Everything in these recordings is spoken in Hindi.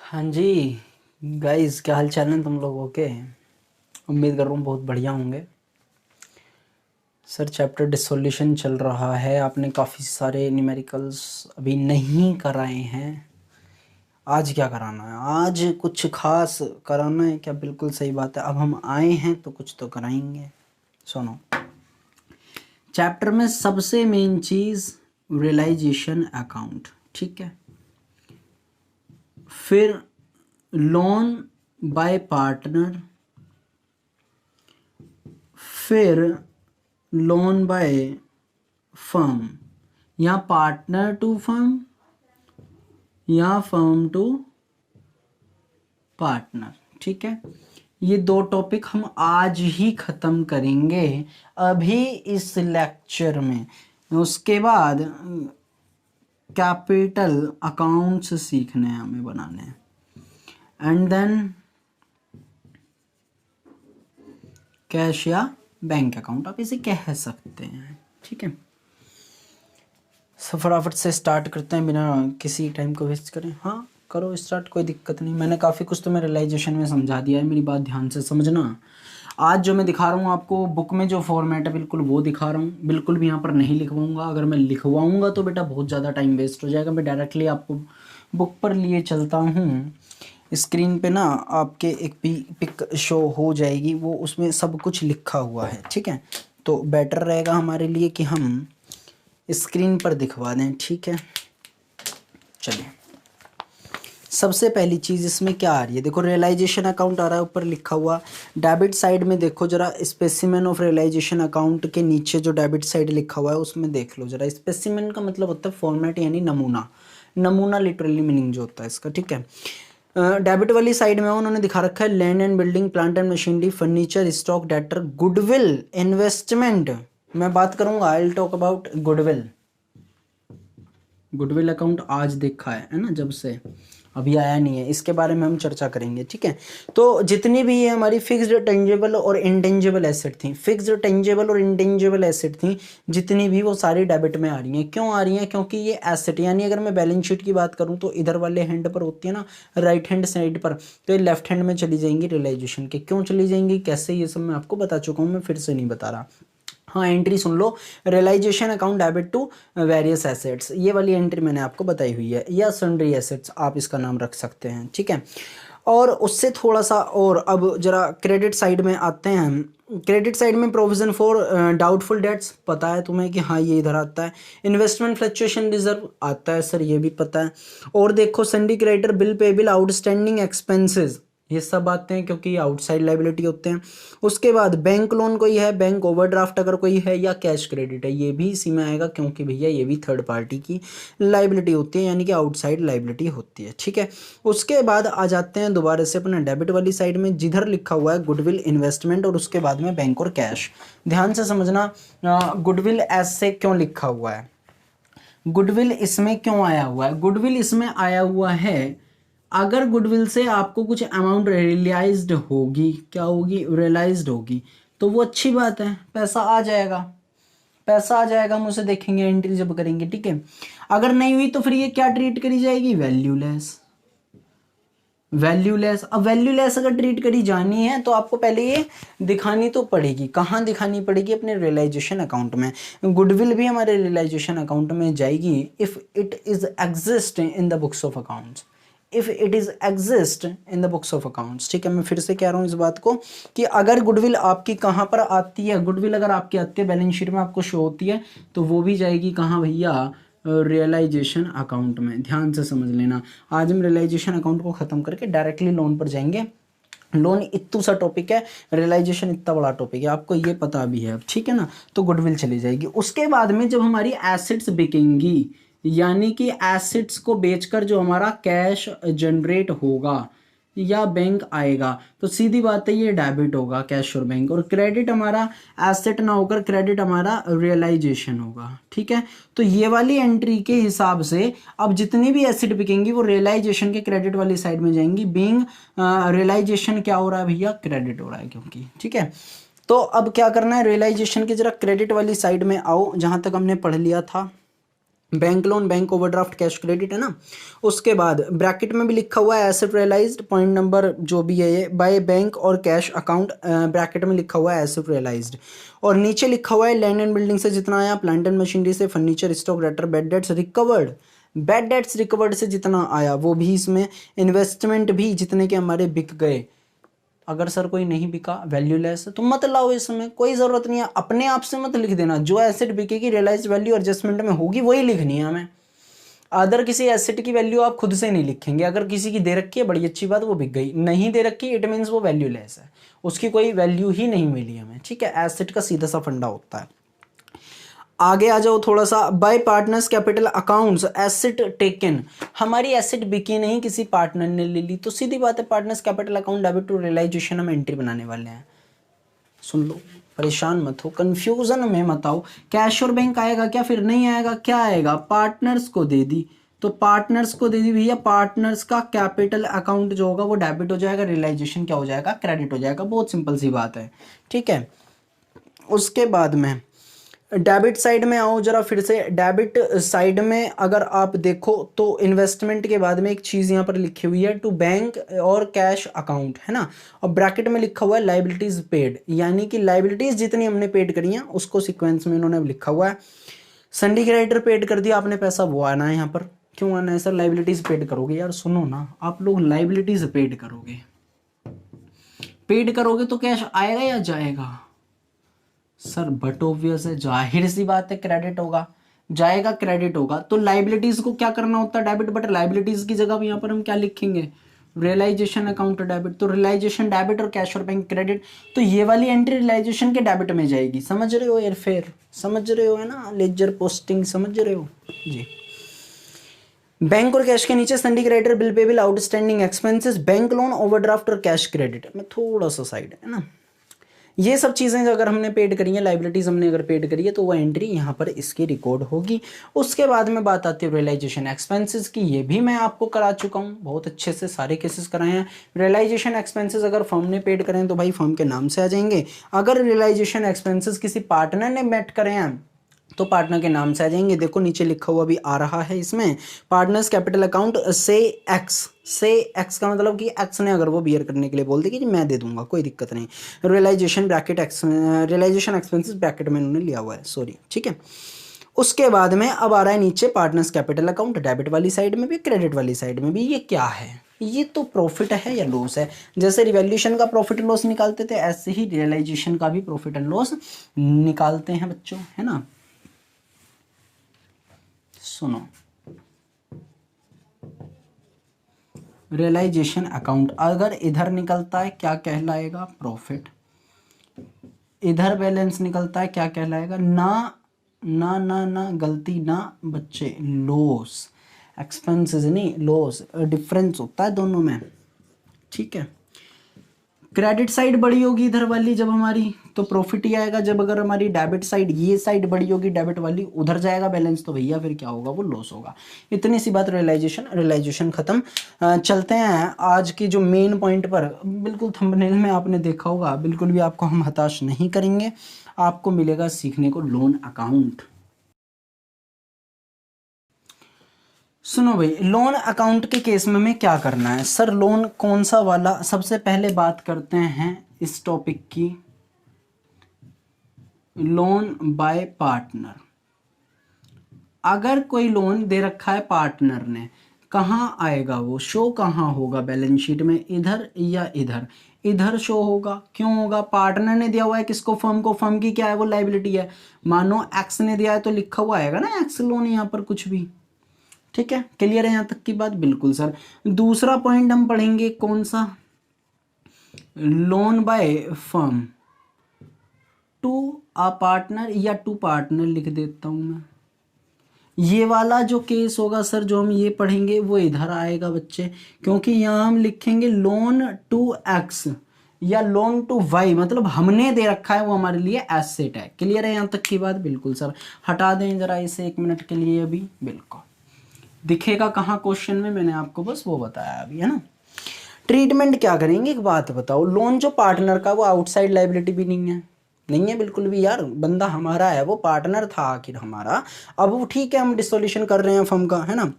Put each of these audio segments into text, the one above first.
हाँ जी गाइस, क्या हाल चाल है तुम लोगों के। उम्मीद कर रहा हूँ बहुत बढ़िया होंगे। सर चैप्टर डिसोल्यूशन चल रहा है। आपने काफ़ी सारे न्यूमेरिकल्स अभी नहीं कराए हैं। आज क्या कराना है? आज कुछ खास कराना है क्या? बिल्कुल सही बात है। अब हम आए हैं तो कुछ तो कराएंगे। सुनो, चैप्टर में सबसे मेन चीज़ रियलाइजेशन अकाउंट, ठीक है। फिर लोन बाय पार्टनर, फिर लोन बाय फर्म, या पार्टनर टू फर्म या फर्म टू पार्टनर, ठीक है। ये दो टॉपिक हम आज ही ख़त्म करेंगे अभी इस लेक्चर में। उसके बाद कैपिटल अकाउंट्स सीखने हैं हमें बनाने हैं, एंड देन कैश या बैंक अकाउंट आप इसे कह सकते हैं, ठीक है। फटाफट से स्टार्ट करते हैं बिना किसी टाइम को वेस्ट करें। हाँ करो स्टार्ट, कोई दिक्कत नहीं। मैंने काफ़ी कुछ तुम्हें रियलाइजेशन में समझा दिया है, मेरी बात ध्यान से समझना। आज जो मैं दिखा रहा हूँ आपको बुक में जो फॉर्मेट है बिल्कुल वो दिखा रहा हूँ, बिल्कुल भी यहाँ पर नहीं लिखवाऊँगा। अगर मैं लिखवाऊँगा तो बेटा बहुत ज़्यादा टाइम वेस्ट हो जाएगा। मैं डायरेक्टली आपको बुक पर लिए चलता हूँ। स्क्रीन पे ना आपके एक पिक शो हो जाएगी, वो उसमें सब कुछ लिखा हुआ है, ठीक है। तो बेटर रहेगा हमारे लिए कि हम स्क्रीन पर दिखवा दें, ठीक है। चलिए, सबसे पहली चीज़ इसमें क्या आ रही है, देखो रियलाइजेशन अकाउंट आ रहा है ऊपर लिखा हुआ। डेबिट साइड में देखो जरा, स्पेसिमेन ऑफ रियलाइजेशन अकाउंट के नीचे जो डेबिट साइड लिखा हुआ है उसमें देख लो जरा। स्पेसिमेन का मतलब होता है फॉर्मेट, यानी नमूना। नमूना लिटरली मीनिंग जो होता है इसका, ठीक है। डेबिट वाली साइड में उन्होंने दिखा रखा है land and building, plant and machinery, furniture, stock, debtor, goodwill, investment. मैं बात करूंगा, I will talk about goodwill. Goodwill account आज देखा है ना, जब से अभी आया नहीं है, इसके बारे में हम चर्चा करेंगे, ठीक है। तो जितनी भी ये हमारी फिक्स्ड, टेंजेबल और इंटेंजेबल एसेट थी, फिक्स्ड, टेंजेबल और इंटेंजेबल एसेट थी जितनी भी, वो सारी डेबिट में आ रही हैं। क्यों आ रही हैं? क्योंकि ये एसेट, यानी अगर मैं बैलेंस शीट की बात करूं तो इधर वाले हैंड पर होती है ना, राइट हैंड साइड पर, तो ये लेफ्ट हैंड में चली जाएंगी रियलाइजेशन के। क्यों चली जाएंगी, कैसे, ये सब मैं आपको बता चुका हूँ, मैं फिर से नहीं बता रहा। हाँ एंट्री सुन लो, realisation account debit to various assets, ये वाली एंट्री मैंने आपको बताई हुई है, या सन्ड्री एसेट्स आप इसका नाम रख सकते हैं, ठीक है। और उससे थोड़ा सा और, अब जरा क्रेडिट साइड में आते हैं हम। क्रेडिट साइड में प्रोविजन फॉर डाउटफुल डेट्स, पता है तुम्हें कि हाँ ये इधर आता है। इन्वेस्टमेंट फ्लक्चुएशन रिजर्व आता है सर, ये भी पता है। और देखो sundry creditor, bill payable, outstanding expenses, ये सब आते हैं क्योंकि आउटसाइड लाइबिलिटी होते हैं। उसके बाद बैंक लोन कोई है, बैंक ओवरड्राफ्ट अगर कोई है, या कैश क्रेडिट है, ये भी इसी में आएगा क्योंकि भैया ये भी थर्ड पार्टी की लाइबिलिटी होती है, यानी कि आउटसाइड लाइबिलिटी होती है, ठीक है। उसके बाद आ जाते हैं दोबारा से अपने डेबिट वाली साइड में, जिधर लिखा हुआ है गुडविल, इन्वेस्टमेंट, और उसके बाद में बैंक और कैश। ध्यान से समझना, गुडविल ऐसे क्यों लिखा हुआ है, गुडविल इसमें क्यों आया हुआ है। गुडविल इसमें आया हुआ है, अगर गुडविल से आपको कुछ अमाउंट रियलाइज्ड होगी, क्या होगी, रियलाइज्ड होगी, तो वो अच्छी बात है, पैसा आ जाएगा, पैसा आ जाएगा, हम उसे देखेंगे एंट्री जब करेंगे, ठीक है। अगर नहीं हुई तो फिर ये क्या ट्रीट करी जाएगी, वैल्यूलेस। वैल्यूलेस, अब वैल्यूलेस अगर ट्रीट करी जानी है तो आपको पहले ये दिखानी तो पड़ेगी। कहाँ दिखानी पड़ेगी, अपने रियलाइजेशन अकाउंट में। गुडविल भी हमारे रियलाइजेशन अकाउंट में जाएगी if it is exist in the books of accounts, if it is exist in the books of accounts, ठीक है। मैं फिर से कह रहा हूँ इस बात को कि अगर गुडविल आपकी कहाँ पर आती है, गुडविल अगर आपकी आती है बैलेंस शीट में आपको शो होती है, तो वो भी जाएगी कहाँ भैया, रियलाइजेशन अकाउंट में। ध्यान से समझ लेना, आज हम रियलाइजेशन अकाउंट को खत्म करके डायरेक्टली लोन पर जाएंगे। लोन इतना सा टॉपिक है, रियलाइजेशन इतना बड़ा टॉपिक है, आपको ये पता भी है, ठीक है ना। तो गुडविल चली जाएगी। उसके बाद में जब हमारी एसेट्स बिकेंगी, यानी कि एसेट्स को बेचकर जो हमारा कैश जनरेट होगा या बैंक आएगा, तो सीधी बात है ये डेबिट होगा, कैश और बैंक। और क्रेडिट हमारा एसेट ना होकर क्रेडिट हमारा रियलाइजेशन होगा, ठीक है। तो ये वाली एंट्री के हिसाब से अब जितनी भी एसेट बिकेंगी वो रियलाइजेशन के क्रेडिट वाली साइड में जाएंगी। बीइंग रियलाइजेशन क्या हो रहा है भैया, क्रेडिट हो रहा है क्योंकि, ठीक है। तो अब क्या करना है, रियलाइजेशन की जरा क्रेडिट वाली साइड में आओ, जहां तक हमने पढ़ लिया था। Bank loan, bank overdraft, cash credit, है ना। उसके बाद ब्रैकेट में भी लिखा हुआ है एसेट रियलाइज्ड, पॉइंट नंबर जो भी है ये, बाय बैंक और कैश अकाउंट, ब्रैकेट में लिखा हुआ है एसेट रियलाइज्ड। और नीचे लिखा हुआ है लैंड एंड बिल्डिंग से जितना आया, प्लांट एंड मशीनरी से, furniture, stock, debtor, bad debts recovered, bad debts recovered से जितना आया वो भी इसमें, इन्वेस्टमेंट भी जितने के हमारे बिक गए। अगर सर कोई नहीं बिका, वैल्यूलेस है, तो मत लाओ, इसमें कोई ज़रूरत नहीं है, अपने आप से मत लिख देना। जो एसेट बिकेगी रियलाइज वैल्यू एडजस्टमेंट में होगी वही लिखनी है हमें। अदर किसी एसेट की वैल्यू आप खुद से नहीं लिखेंगे। अगर किसी की दे रखी है बड़ी अच्छी बात, वो बिक गई, नहीं दे रखी इट मीन्स वो वैल्यूलेस है, उसकी कोई वैल्यू ही नहीं मिली हमें, ठीक है। एसेट का सीधा सा फंडा होता है। आगे आ जाओ थोड़ा सा, bye partners capital accounts asset taken, हमारी एसेट बिकी नहीं, किसी पार्टनर ने ले ली, तो सीधी बात है partners capital account debit to realisation हम एंट्री बनाने वाले हैं। सुन लो, परेशान मत हो, कंफ्यूजन में मत आओ। कैश और बैंक आएगा क्या, फिर नहीं आएगा, क्या आएगा, पार्टनर्स को दे दी, तो पार्टनर्स को दे दी भैया, पार्टनर्स का कैपिटल अकाउंट जो होगा वो डेबिट हो जाएगा, रियलाइजेशन क्या हो जाएगा, क्रेडिट हो जाएगा। बहुत सिंपल सी बात है, ठीक है। उसके बाद में डेबिट साइड में आओ जरा, फिर से डेबिट साइड में अगर आप देखो तो इन्वेस्टमेंट के बाद में एक चीज़ यहाँ पर लिखी हुई है टू बैंक और कैश अकाउंट, है ना। और ब्रैकेट में लिखा हुआ है लाइबिलिटीज पेड, यानी कि लाइबिलिटीज जितनी हमने पेड करी हैं उसको सीक्वेंस में इन्होंने लिखा हुआ है। संडी क्रेडिटर पेड कर दिया आपने पैसा, वो आना है यहाँ पर। क्यों आना है सर, लाइबिलिटीज पेड करोगे। यार सुनो ना, आप लोग लाइबिलिटीज पेड करोगे, पेड करोगे तो कैश आएगा या जाएगा सर, बट ऑब्वियस है, जाहिर सी बात है क्रेडिट होगा, जाएगा क्रेडिट होगा। तो लाइबिलिटीज को क्या करना होता है, डेबिट, बट लाइबिलिटीज की जगह यहाँ पर हम क्या लिखेंगे, रियलाइजेशन अकाउंट डेबिट। तो रियलाइजेशन डेबिट और कैश और बैंक क्रेडिट, तो ये वाली एंट्री रियलाइजेशन के डेबिट में जाएगी, समझ रहे हो यार, फिर समझ रहे हो, है ना, लेजर पोस्टिंग समझ रहे हो जी। बैंक और कैश के नीचे sundry creditor, bill payable, outstanding expenses, bank loan, overdraft और कैश क्रेडिट में थोड़ा सा साइड है ना। ये सब चीज़ें अगर हमने पेड करी हैं, लाइबिलिटीज हमने अगर पेड करी है, तो वो एंट्री यहाँ पर इसकी रिकॉर्ड होगी। उसके बाद में बात आती है रियलाइजेशन एक्सपेंसेस की, ये भी मैं आपको करा चुका हूँ, बहुत अच्छे से सारे केसेस कराए हैं। रियलाइजेशन एक्सपेंसेस अगर फर्म ने पेड करें तो भाई फर्म के नाम से आ जाएंगे। अगर रियलाइजेशन एक्सपेंसेस किसी पार्टनर ने मेट करें हैं तो पार्टनर के नाम से आ जाएंगे। देखो नीचे लिखा हुआ भी आ रहा है इसमें, पार्टनर्स कैपिटल अकाउंट से एक्स का मतलब कि एक्स ने अगर वो बियर करने के लिए बोल दी कि मैं दे दूंगा, कोई दिक्कत नहीं। Realisation bracket X, realisation expenses bracket में इन्होंने लिया हुआ है, सॉरी, ठीक है। उसके बाद में अब आ रहा है नीचे पार्टनर्स कैपिटल अकाउंट, डेबिट वाली साइड में भी क्रेडिट वाली साइड में भी। ये क्या है, ये तो प्रॉफिट है या लॉस है। जैसे रिवैल्यूएशन का प्रॉफिट लॉस निकालते थे, ऐसे ही रियलाइजेशन का भी प्रॉफिट एंड लॉस निकालते हैं बच्चों, है ना। सुनो, रियलाइजेशन अकाउंट अगर इधर निकलता है क्या कहलाएगा, प्रॉफिट। इधर बैलेंस निकलता है क्या कहलाएगा, ना ना ना ना गलती ना बच्चे, लॉस। एक्सपेंसेस नहीं, लॉस, डिफरेंस होता है दोनों में, ठीक है। क्रेडिट साइड बड़ी होगी इधर वाली जब हमारी, तो प्रॉफिट ही आएगा। जब अगर हमारी डेबिट साइड, ये साइड बड़ी होगी डेबिट वाली, उधर जाएगा बैलेंस, तो भैया फिर क्या होगा, वो लॉस होगा। इतनी सी बात, रियलाइजेशन खत्म। चलते हैं आज की जो मेन पॉइंट पर। बिल्कुल थंबनेल में आपने देखा होगा, बिल्कुल भी आपको हम हताश नहीं करेंगे, आपको मिलेगा सीखने को लोन अकाउंट। सुनो भाई, लोन अकाउंट के केस में हमें क्या करना है सर, लोन कौन सा वाला। सबसे पहले बात करते हैं इस टॉपिक की, लोन बाय पार्टनर। अगर कोई लोन दे रखा है पार्टनर ने, कहाँ आएगा वो, शो कहाँ होगा बैलेंस शीट में, इधर या इधर, इधर शो होगा। क्यों होगा, पार्टनर ने दिया हुआ है किसको, फर्म को, फर्म की क्या है वो लाइबिलिटी है। मानो एक्स ने दिया है तो लिखा हुआ आएगा ना एक्स लोन यहाँ पर कुछ भी, ठीक है। क्लियर है यहाँ तक की बात, बिल्कुल सर। दूसरा पॉइंट हम पढ़ेंगे कौन सा, loan by firm to a partner, या टू पार्टनर लिख देता हूं मैं। ये वाला जो केस होगा सर, जो हम ये पढ़ेंगे वो इधर आएगा बच्चे, क्योंकि यहाँ हम लिखेंगे लोन टू एक्स या लोन टू वाई, मतलब हमने दे रखा है वो हमारे लिए एसेट है। क्लियर है यहाँ तक की बात, बिल्कुल सर। हटा दें जरा इसे 1 मिनट के लिए अभी, बिल्कुल दिखेगा कहाँ क्वेश्चन में, मैंने आपको बस वो बताया अभी, है ना। ट्रीटमेंट क्या करेंगे, एक बात बताओ, लोन जो पार्टनर का वो आउटसाइड लाइबिलिटी भी नहीं है, नहीं है बिल्कुल भी यार, बंदा हमारा है, वो पार्टनर था आखिर हमारा। अब वो ठीक है, हम डिसोल्यूशन कर रहे हैं फर्म का, है ना।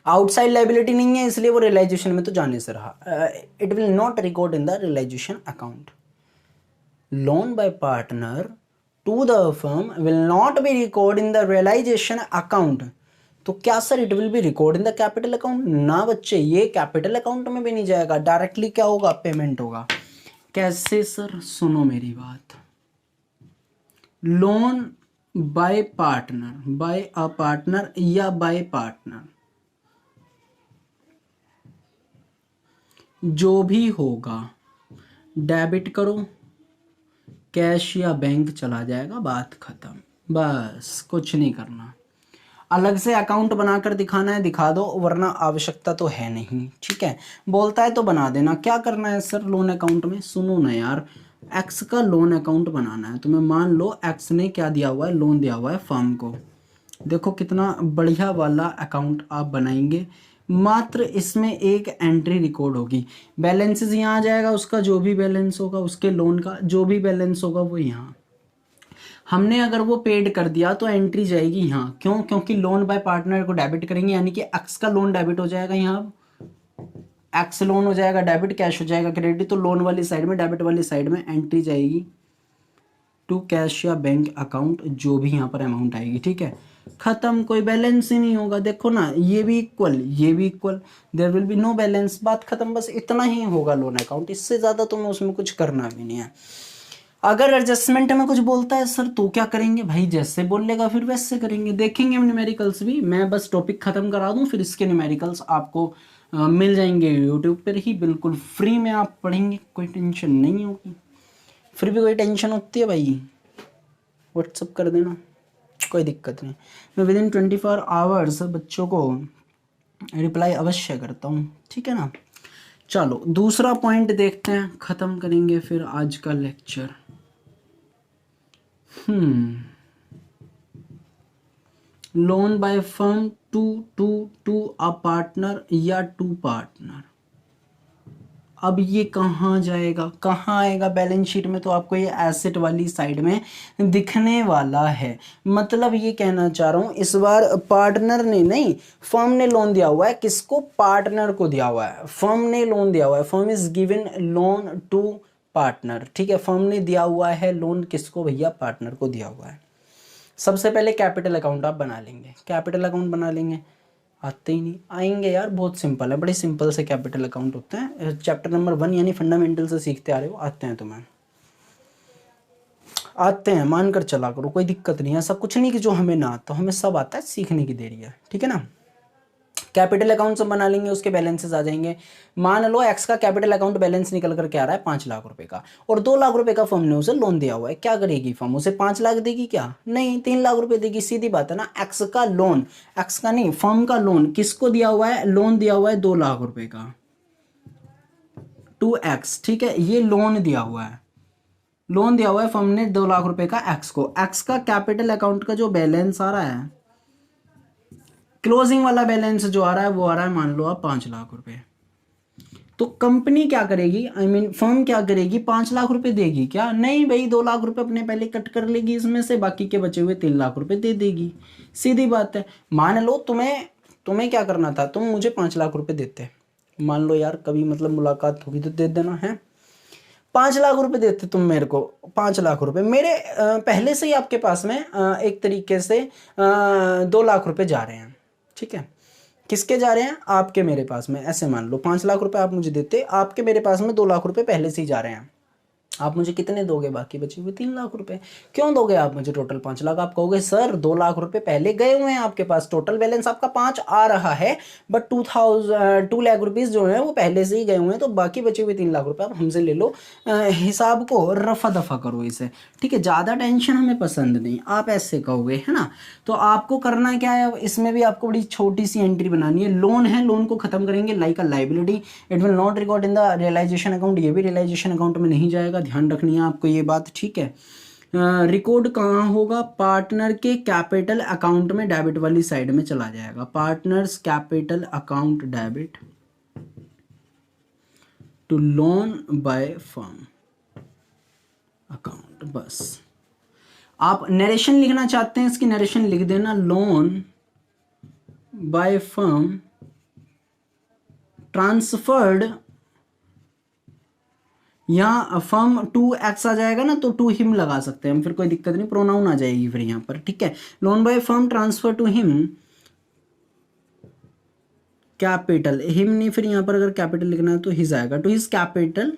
आउटसाइड लाइबिलिटी नहीं है, इसलिए वो रियलाइजेशन में तो जाने से रहा। It will not record in the realisation account. Loan by partner to the firm will not be record in the realisation account. तो क्या sir it will be record in the capital account? ना बच्चे, ये कैपिटल अकाउंट में भी नहीं जाएगा, डायरेक्टली क्या होगा, पेमेंट होगा। कैसे सर? सुनो मेरी बात। Loan by partner, by a partner या बाय पार्टनर, जो भी होगा डेबिट करो, कैश या बैंक चला जाएगा, बात खत्म। बस कुछ नहीं करना। अलग से अकाउंट बनाकर दिखाना है दिखा दो, वरना आवश्यकता तो है नहीं, ठीक है। बोलता है तो बना देना। क्या करना है सर लोन अकाउंट में? सुनो ना यार, एक्स का लोन अकाउंट बनाना है तुम्हें। मान लो एक्स ने क्या दिया हुआ है, लोन दिया हुआ है फर्म को। देखो कितना बढ़िया वाला अकाउंट आप बनाएंगे। मात्र इसमें एक एंट्री रिकॉर्ड होगी, बैलेंसेस यहाँ आ जाएगा, उसका जो भी बैलेंस होगा, उसके लोन का जो भी बैलेंस होगा वो यहाँ। हमने अगर वो पेड कर दिया तो एंट्री जाएगी यहाँ। क्यों? क्योंकि लोन बाय पार्टनर को डेबिट करेंगे, यानी कि एक्स का लोन डेबिट हो जाएगा यहाँ। एक्स लोन हो जाएगा डेबिट, कैश हो जाएगा क्रेडिट। तो लोन वाली साइड में, डेबिट वाली साइड में एंट्री जाएगी टू कैश या बैंक अकाउंट, जो भी यहाँ पर अमाउंट आएगी, ठीक है। खत्म, कोई बैलेंस ही नहीं होगा। देखो ना, ये भी इक्वल, ये भी equal, there will be no balance, बात खत्म। बस इतना ही होगा लोन अकाउंट, इससे ज़्यादा तुम्हें उसमें कुछ करना भी नहीं है। अगर एडजस्टमेंट में कुछ बोलता है सर तो क्या करेंगे भाई? जैसे बोलेगा फिर वैसे करेंगे। देखेंगे हम न्यूमेरिकल्स भी। मैं बस टॉपिक खत्म करा दूं, फिर इसके न्यूमेरिकल्स आपको मिल जाएंगे यूट्यूब पर ही, बिल्कुल फ्री में आप पढ़ेंगे, कोई टेंशन नहीं होगी। फिर भी कोई टेंशन होती है भाई, व्हाट्सअप कर देना, कोई दिक्कत नहीं। मैं विद इन 24 आवर्स बच्चों को रिप्लाई अवश्य करता हूँ, ठीक है ना। चलो दूसरा पॉइंट देखते हैं, ख़त्म करेंगे फिर आज का lecture. Loan by firm to a partner या टू पार्टनर। अब ये कहाँ जाएगा, कहाँ आएगा बैलेंस शीट में? तो आपको ये एसेट वाली साइड में दिखने वाला है। मतलब ये कहना चाह रहा हूँ, इस बार पार्टनर ने नहीं, फर्म ने लोन दिया हुआ है। किसको? पार्टनर को दिया हुआ है। फर्म ने लोन दिया हुआ है, firm is given loan to partner, ठीक है। फर्म ने दिया हुआ है लोन किसको भैया? पार्टनर को दिया हुआ है। सबसे पहले कैपिटल अकाउंट आप बना लेंगे। कैपिटल अकाउंट बना लेंगे, आते ही नहीं आएंगे यार, बहुत सिंपल है, बड़े सिंपल से कैपिटल अकाउंट होते हैं। चैप्टर नंबर 1 यानी फंडामेंटल से सीखते आ रहे हो, आते हैं तुम्हें, आते हैं, मानकर चला करो, कोई दिक्कत नहीं है। ऐसा कुछ नहीं कि जो हमें ना आता, हमें सब आता है, सीखने की देरी है, ठीक है ना। कैपिटल अकाउंट सब बना लेंगे, उसके बैलेंसेस आ जाएंगे। मान लो एक्स का कैपिटल अकाउंट बैलेंस निकल कर के आ रहा है 5 लाख रुपए का, और 2 लाख रुपए का फर्म ने उसे लोन दिया हुआ है। क्या करेगी फर्म? उसे 5 लाख देगी क्या? नहीं, 3 लाख रुपए देगी। सीधी बात है ना। एक्स का लोन, एक्स का नहीं, फर्म का लोन किसको दिया हुआ है? लोन दिया हुआ है 2 लाख रुपए का टू एक्स, ठीक है। ये लोन दिया हुआ है, लोन दिया हुआ है फर्म ने 2 लाख रुपए का एक्स को। एक्स का कैपिटल अकाउंट का जो बैलेंस आ रहा है, क्लोजिंग वाला बैलेंस जो आ रहा है, वो आ रहा है मान लो आप 5 लाख रुपए। तो कंपनी क्या करेगी, आई मीन फर्म क्या करेगी? 5 लाख रुपए देगी क्या? नहीं भाई, 2 लाख रुपए अपने पहले कट कर लेगी इसमें से, बाकी के बचे हुए 3 लाख रुपए दे देगी। सीधी बात है। मान लो तुम्हें क्या करना था, तुम मुझे 5 लाख रुपए देते, मान लो यार कभी मतलब मुलाकात होगी तो दे देना है। 5 लाख रुपए देते तुम मेरे को, 5 लाख रुपए मेरे पहले से ही आपके पास में एक तरीके से 2 लाख रुपए जा रहे हैं, ठीक है। किसके जा रहे हैं? आपके मेरे पास में। ऐसे मान लो 5 लाख रुपए आप मुझे देते, आपके मेरे पास में 2 लाख रुपए पहले से ही जा रहे हैं। आप मुझे कितने दोगे? बाकी बचे हुए 3 लाख रुपए। क्यों दोगे आप मुझे टोटल 5 लाख? आप कहोगे सर 2 लाख रुपए पहले गए हुए हैं आपके पास, टोटल बैलेंस आपका 5 आ रहा है, बट 2 लाख रुपीस जो है वो पहले से ही गए हुए हैं, तो बाकी बचे हुए 3 लाख रुपए आप हमसे ले लो। हिसाब को रफा दफा करो इसे, ठीक है। ज़्यादा टेंशन हमें पसंद नहीं, आप ऐसे कहोगे, है ना। तो आपको करना क्या है, इसमें भी आपको बड़ी छोटी सी एंट्री बनानी है। लोन है, लोन को खत्म करेंगे like a liability, it will not record in the realisation account. ये भी रियलाइजेशन अकाउंट में नहीं जाएगा, ध्यान रखनी है आपको ये बात, ठीक है। रिकॉर्ड कहाँ होगा? पार्टनर के कैपिटल अकाउंट में, डेबिट वाली साइड में चला जाएगा। Partners capital account debit to loan by firm, account. बस आप नरेशन लिखना चाहते हैं, इसकी नरेशन लिख देना, लोन बाय फर्म ट्रांसफर्ड, यहाँ फर्म टू एक्स आ जाएगा ना, तो टू हिम लगा सकते हैं हम, फिर कोई दिक्कत नहीं, प्रोनाउन आ जाएगी फिर यहाँ पर, ठीक है। Loan by firm transfer to him capital, him नहीं, फिर यहाँ पर अगर कैपिटल लिखना है तो हिज आएगा, टू हिज कैपिटल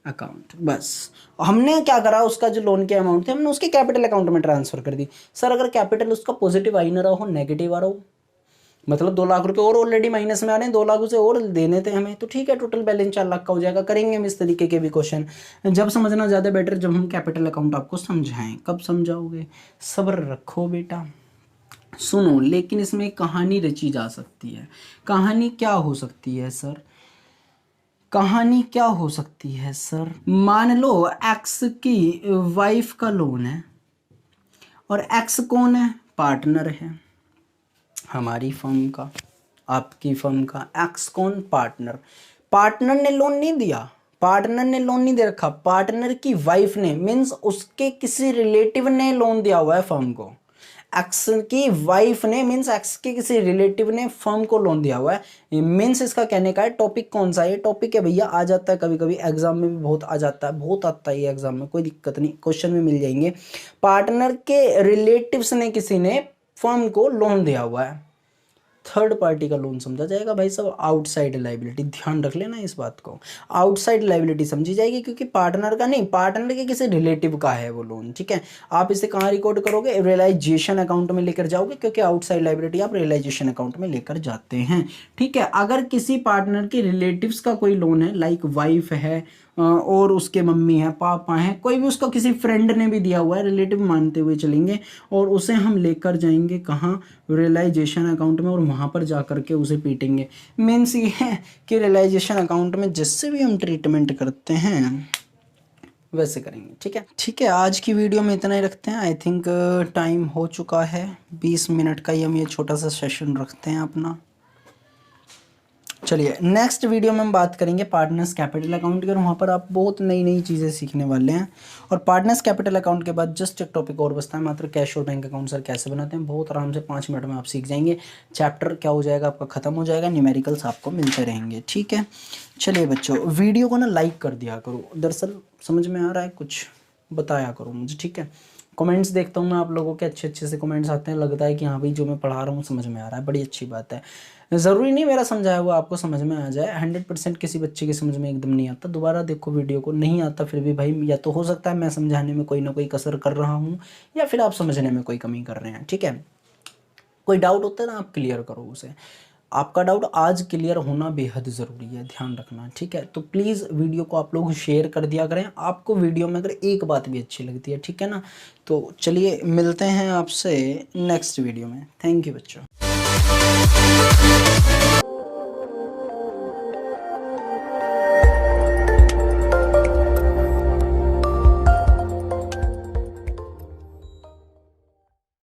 अकाउंट। बस हमने क्या करा, उसका जो लोन के अमाउंट थे हमने उसके कैपिटल अकाउंट में ट्रांसफर कर दी। सर अगर कैपिटल उसका पॉजिटिव आ ही ना रहा हो, नेगेटिव आ रहा हो, मतलब 2 लाख रुपए और ऑलरेडी माइनस में आ रहे हैं, 2 लाख उसे और देने थे हमें, तो ठीक है, टोटल बैलेंस 4 लाख का हो जाएगा। करेंगे हम इस तरीके के भी क्वेश्चन, जब समझना ज़्यादा बेटर जब हम कैपिटल अकाउंट आपको समझाएं। कब समझाओगे, सब्र रखो बेटा, सुनो। लेकिन इसमें कहानी रची जा सकती है। कहानी क्या हो सकती है सर, कहानी क्या हो सकती है सर, मान लो एक्स की वाइफ का लोन है, और एक्स कौन है, पार्टनर है हमारी फर्म का, आपकी फर्म का। एक्स कौन, पार्टनर। पार्टनर ने लोन नहीं दिया, पार्टनर ने लोन नहीं दे रखा, पार्टनर की वाइफ ने, मीन्स उसके किसी रिलेटिव ने लोन दिया हुआ है फर्म को। एक्स की वाइफ ने, मीन्स एक्स के किसी रिलेटिव ने फर्म को लोन दिया हुआ है। मीन्स इसका कहने का है टॉपिक कौन सा है, टॉपिक है भैया, आ जाता है कभी कभी एग्जाम में भी, बहुत आ जाता है, बहुत आता है ये एग्जाम में, कोई दिक्कत नहीं, क्वेश्चन में मिल जाएंगे। पार्टनर के रिलेटिव्स ने किसी ने फर्म को लोन दिया हुआ है, थर्ड पार्टी का लोन समझा जाएगा भाई साहब, आउटसाइड लाइबिलिटी, ध्यान रख लेना इस बात को, आउटसाइड लाइबिलिटी समझी जाएगी, क्योंकि पार्टनर का नहीं, पार्टनर के किसी रिलेटिव का है वो लोन, ठीक है। आप इसे कहाँ रिकॉर्ड करोगे, रियलाइजेशन अकाउंट में लेकर जाओगे, क्योंकि आउटसाइड लाइबिलिटी आप रियलाइजेशन अकाउंट में लेकर जाते हैं, ठीक है। अगर किसी पार्टनर के रिलेटिव्स का कोई लोन है, लाइक वाइफ है और उसके मम्मी है, पापा हैं, कोई भी उसका किसी फ्रेंड ने भी दिया हुआ है, रिलेटिव मानते हुए चलेंगे, और उसे हम लेकर जाएंगे कहाँ, रियलाइजेशन अकाउंट में, और वहाँ पर जा कर के उसे पीटेंगे। मीन्स ये है कि रियलाइजेशन अकाउंट में जिससे भी हम ट्रीटमेंट करते हैं वैसे करेंगे, ठीक है। ठीक है, आज की वीडियो में इतना ही रखते हैं। आई थिंक टाइम हो चुका है, 20 मिनट का ही हम ये छोटा सा सेशन रखते हैं अपना। चलिए नेक्स्ट वीडियो में हम बात करेंगे पार्टनर्स कैपिटल अकाउंट की, और वहाँ पर आप बहुत नई नई चीज़ें सीखने वाले हैं। और पार्टनर्स कैपिटल अकाउंट के बाद जस्ट एक टॉपिक और बचता है, मात्र कैश और बैंक अकाउंट सर कैसे बनाते हैं, बहुत आराम से 5 मिनट में आप सीख जाएंगे। चैप्टर क्या हो जाएगा आपका, ख़त्म हो जाएगा, न्यूमेरिकल्स आपको मिलते रहेंगे, ठीक है। चलिए बच्चों, वीडियो को ना लाइक कर दिया करो, दरअसल समझ में आ रहा है कुछ बताया करो मुझे, ठीक है। कमेंट्स देखता हूँ मैं आप लोगों के, अच्छे अच्छे से कमेंट्स आते हैं, लगता है कि हाँ भाई जो मैं पढ़ा रहा हूँ समझ में आ रहा है, बड़ी अच्छी बात है। ज़रूरी नहीं मेरा समझाया हुआ आपको समझ में आ जाए, 100% किसी बच्चे की समझ में एकदम नहीं आता, दोबारा देखो वीडियो को, नहीं आता फिर भी भाई, या तो हो सकता है मैं समझाने में कोई ना कोई कसर कर रहा हूँ, या फिर आप समझने में कोई कमी कर रहे हैं, ठीक है। कोई डाउट होता है ना, आप क्लियर करो उसे, आपका डाउट आज क्लियर होना बेहद ज़रूरी है, ध्यान रखना, ठीक है। तो प्लीज़ वीडियो को आप लोग शेयर कर दिया करें, आपको वीडियो में अगर एक बात भी अच्छी लगती है, ठीक है ना। तो चलिए मिलते हैं आपसे नेक्स्ट वीडियो में, थैंक यू बच्चों।